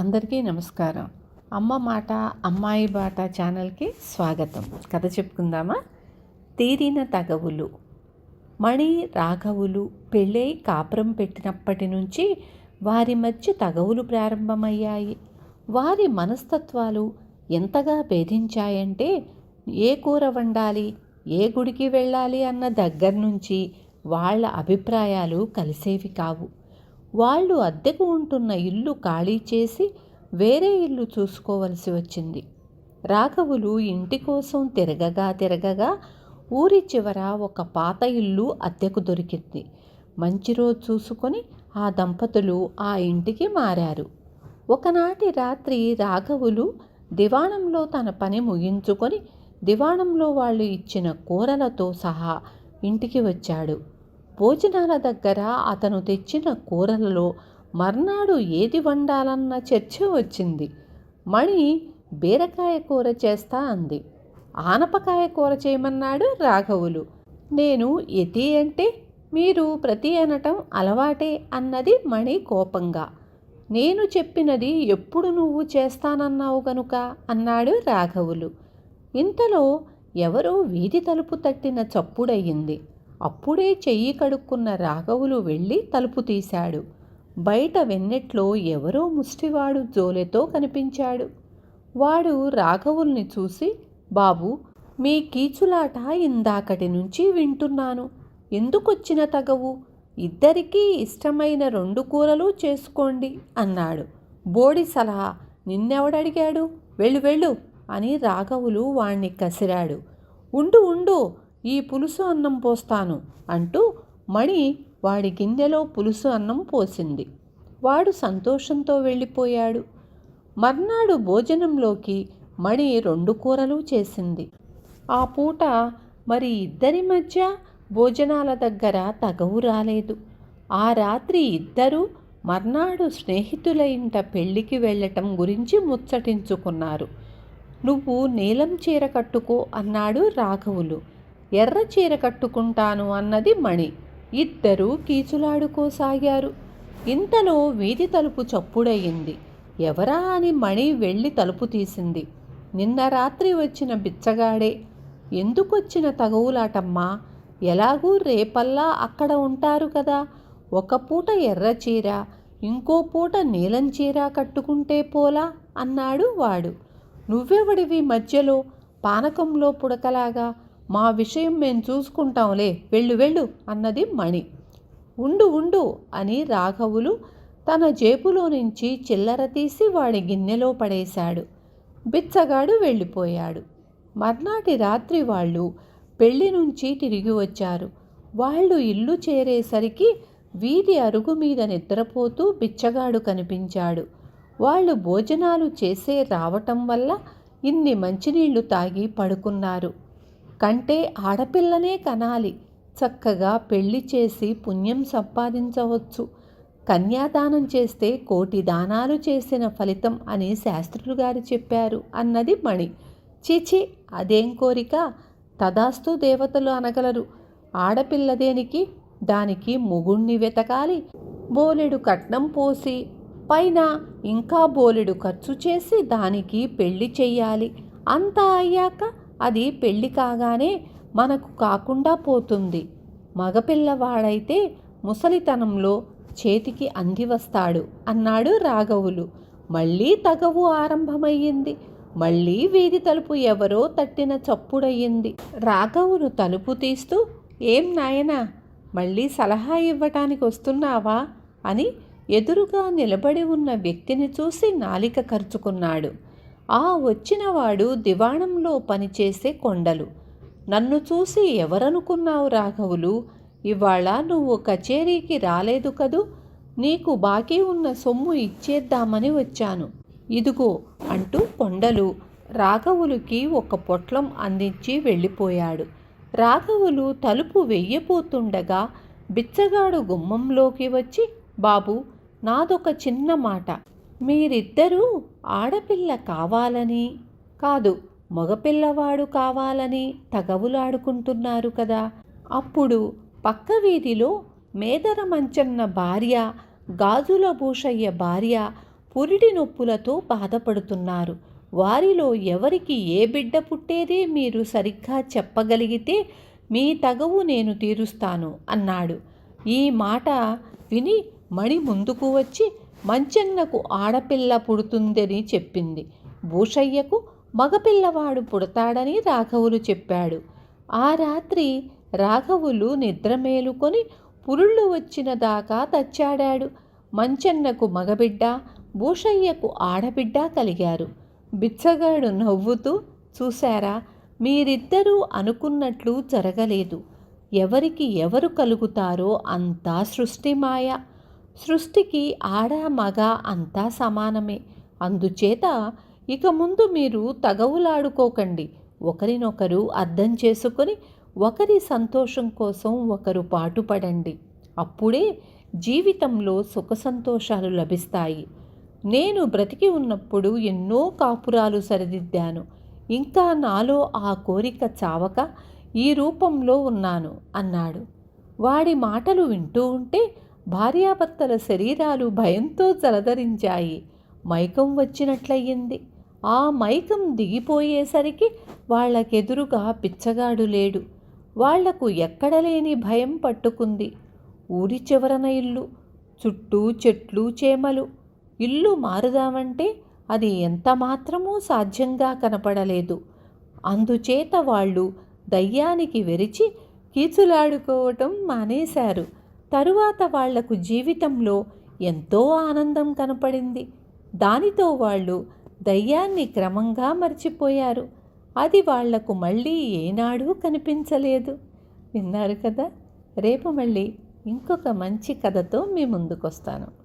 అందరికీ నమస్కారం. అమ్మ మాట అమ్మాయి బాట ఛానల్కి స్వాగతం. కథ చెప్పుకుందామా? తీరిన తగవులు. మణి రాఘవులు పెళ్ళై కాపురం పెట్టినప్పటి నుంచి వారి మధ్య తగవులు ప్రారంభమయ్యాయి. వారి మనస్తత్వాలు ఎంతగా భేదించాయంటే, ఏ కూర వండాలి, ఏ గుడికి వెళ్ళాలి అన్న దగ్గర నుంచి వాళ్ళ అభిప్రాయాలు కలిసేవి కావు. వాళ్ళు అద్దెకు ఉంటున్న ఇల్లు ఖాళీ చేసి వేరే ఇల్లు చూసుకోవలసి వచ్చింది. రాఘవులు ఇంటి కోసం తిరగగా ఊరి చివర ఒక పాత ఇల్లు అద్దెకు దొరికింది. మంచి రోజు చూసుకొని ఆ దంపతులు ఆ ఇంటికి మారారు. ఒకనాటి రాత్రి రాఘవులు దివాణంలో తన పని ముగించుకొని దివాణంలో వాళ్ళు ఇచ్చిన కూరలతో సహా ఇంటికి వచ్చాడు. భోజనాల దగ్గర అతను తెచ్చిన కూరలలో మర్నాడు ఏది వండాలన్న చర్చ వచ్చింది. మణి బీరకాయ కూర చేస్తా అంది. ఆనపకాయ కూర చేయమన్నాడు రాఘవులు. నేను ఎతి అంటే మీరు ప్రతి అనటం అలవాటే అన్నది మణి కోపంగా. నేను చెప్పినది ఎప్పుడు నువ్వు చేస్తానన్నావు గనుక అన్నాడు రాఘవులు. ఇంతలో ఎవరో వీధి తలుపు తట్టిన చప్పుడయ్యింది. అప్పుడే చెయ్యి కడుక్కున్న రాఘవులు వెళ్ళి తలుపు తీశాడు. బయట వెన్నెట్లో ఎవరో ముష్టివాడు జోలెతో కనిపించాడు. వాడు రాఘవుల్ని చూసి, బాబు, మీ కీచులాట ఇందాకటి నుంచి వింటున్నాను. ఎందుకొచ్చిన తగవు? ఇద్దరికీ ఇష్టమైన 2 కూరలు చేసుకోండి అన్నాడు. బోడి సలహా, నిన్నెవడడిగాడు? వెళ్ళు అని రాఘవులు వాణ్ణి కసిరాడు. ఉండు ఈ పులుసు అన్నం పోస్తాను అంటూ మణి వాడి గిన్నెలో పులుసు అన్నం పోసింది. వాడు సంతోషంతో వెళ్ళిపోయాడు. మర్నాడు భోజనంలోకి మణి 2 కూరలు చేసింది. ఆ పూట మరి ఇద్దరి మధ్య భోజనాల దగ్గర తగవు రాలేదు. ఆ రాత్రి ఇద్దరూ మర్నాడు స్నేహితుల ఇంట పెళ్ళికి వెళ్ళటం గురించి ముచ్చటించుకున్నారు. నువ్వు నీలం చీర కట్టుకో అన్నాడు రాఘవులు. ఎర్ర చీర కట్టుకుంటాను అన్నది మణి. ఇద్దరూ కీచులాడుకోసాగారు. ఇంతలో వీధి తలుపు చప్పుడయ్యింది. ఎవరా అని మణి వెళ్ళి తలుపు తీసింది. నిన్న రాత్రి వచ్చిన బిచ్చగాడే. ఎందుకొచ్చిన తగవులాటమ్మా? ఎలాగూ రేపల్లా అక్కడ ఉంటారు కదా. ఒక పూట ఎర్ర చీర, ఇంకో పూట నీలం చీర కట్టుకుంటే పోలా అన్నాడు వాడు. నువ్వెవడివి మధ్యలో పానకంలో పుడకలాగా? మా విషయం మేం చూసుకుంటాంలే, వెళ్ళు అన్నది మణి. ఉండు అని రాఘవులు తన జేబులో నుంచి చిల్లర తీసి వాడి గిన్నెలో పడేశాడు. బిచ్చగాడు వెళ్ళిపోయాడు. మర్నాటి రాత్రి వాళ్ళు పెళ్లి నుంచి తిరిగి వచ్చారు. వాళ్ళు ఇల్లు చేరేసరికి వీధి అరుగు మీద నిద్రపోతూ బిచ్చగాడు కనిపించాడు. వాళ్ళు భోజనాలు చేసే రావటం వల్ల ఇన్ని మంచినీళ్లు తాగి పడుకున్నారు. కంటే ఆడపిల్లనే కనాలి, చక్కగా పెళ్లి చేసి పుణ్యం సంపాదించవచ్చు. కన్యాదానం చేస్తే 1,000 దానాలు చేసిన ఫలితం అని శాస్త్రులు గారు చెప్పారు అన్నది మణి. చీచి, అదేం కోరిక? తదాస్తు దేవతలు అనగలరు. ఆడపిల్ల దేనికి? దానికి మొగుణ్ణి వెతకాలి, బోలెడు కట్నం పోసి, పైన ఇంకా బోలెడు ఖర్చు చేసి దానికి పెళ్లి చెయ్యాలి. అంతా అయ్యాక అది పెళ్లి కాగానే మనకు కాకుండా పోతుంది. మగపిల్లవాడైతే ముసలితనంలో చేతికి అంది వస్తాడు అన్నాడు రాఘవులు. మళ్ళీ తగవు ఆరంభమయ్యింది. మళ్ళీ వీధి తలుపు ఎవరో తట్టిన చప్పుడయ్యింది. రాఘవులు తలుపు తీస్తూ, ఏం నాయనా, మళ్ళీ సలహా ఇవ్వటానికి వస్తున్నావా అని ఎదురుగా నిలబడి ఉన్న వ్యక్తిని చూసి నాలిక కరుచుకున్నాడు. ఆ వచ్చినవాడు దివాణంలో పనిచేసే కొండలు. నన్ను చూసి ఎవరనుకున్నావు రాఘవులు? ఇవాళ నువ్వు కచేరీకి రాలేదు కదూ. నీకు బాకీ ఉన్న సొమ్ము ఇచ్చేద్దామని వచ్చాను. ఇదిగో అంటూ కొండలు రాఘవులుకి ఒక పొట్లం అందించి వెళ్ళిపోయాడు. రాఘవులు తలుపు వెయ్యబోతుండగా బిచ్చగాడు గుమ్మంలోకి వచ్చి, బాబు, నాదొక చిన్న మాట. మీరిద్దరూ ఆడపిల్ల కావాలని కాదు, మగపిల్లవాడు కావాలని తగవులాడుకుంటున్నారు కదా. అప్పుడు పక్క వీధిలో మేదర మంచన్న భార్య, గాజుల భూషయ్య భార్య, పురిటి నొప్పులతో బాధపడుతున్నారు. వారిలో ఎవరికి ఏ బిడ్డ పుట్టేదే మీరు సరిగ్గా చెప్పగలిగితే మీ తగవు నేను తీరుస్తాను అన్నాడు. ఈ మాట విని మణి ముందుకు వచ్చి మంచెన్నకు ఆడపిల్ల పుడుతుందని చెప్పింది. భూషయ్యకు మగపిల్లవాడు పుడతాడని రాఘవులు చెప్పాడు. ఆ రాత్రి రాఘవులు నిద్ర మేలుకొని పురుళ్ళు వచ్చిన దాకా తచ్చాడాడు. మంచెన్నకు మగబిడ్డ, భూషయ్యకు ఆడబిడ్డ కలిగారు. బిచ్చగాడు నవ్వుతూ, చూశారా, మీరిద్దరూ అనుకున్నట్లు జరగలేదు. ఎవరికి ఎవరు కలుగుతారో అంతా సృష్టి మాయ. సృష్టికి ఆడ మగ అంతా సమానమే. అందుచేత ఇక ముందు మీరు తగవులాడుకోకండి. ఒకరినొకరు అర్థం చేసుకొని ఒకరి సంతోషం కోసం ఒకరు పాటుపడండి. అప్పుడే జీవితంలో సుఖ సంతోషాలు లభిస్తాయి. నేను బ్రతికి ఉన్నప్పుడు ఎన్నో కాపురాలు సరిదిద్దాను. ఇంకా నాలో ఆ కోరిక చావక ఈ రూపంలో ఉన్నాను అన్నాడు. వాడి మాటలు వింటూ ఉంటే భార్యాభర్తల శరీరాలు భయంతో జలధరించాయి. మైకం వచ్చినట్లయింది. ఆ మైకం దిగిపోయేసరికి వాళ్ళకెదురుగా పిచ్చగాడు లేడు. వాళ్లకు ఎక్కడలేని భయం పట్టుకుంది. ఊరి చివరన ఇల్లు, చుట్టూ చెట్లు చేమలు. ఇల్లు మారుదామంటే అది ఎంత మాత్రమూ సాధ్యంగా కనపడలేదు. అందుచేత వాళ్ళు దయ్యానికి వెరిచి కీచులాడుకోవటం మానేశారు. తరువాత వాళ్లకు జీవితంలో ఎంతో ఆనందం కనపడింది. దానితో వాళ్ళు దయ్యాన్ని క్రమంగా మర్చిపోయారు. అది వాళ్లకు మళ్ళీ ఏనాడూ కనిపించలేదు. విన్నారు కదా. రేపు మళ్ళీ ఇంకొక మంచి కథతో మీ ముందుకొస్తాను.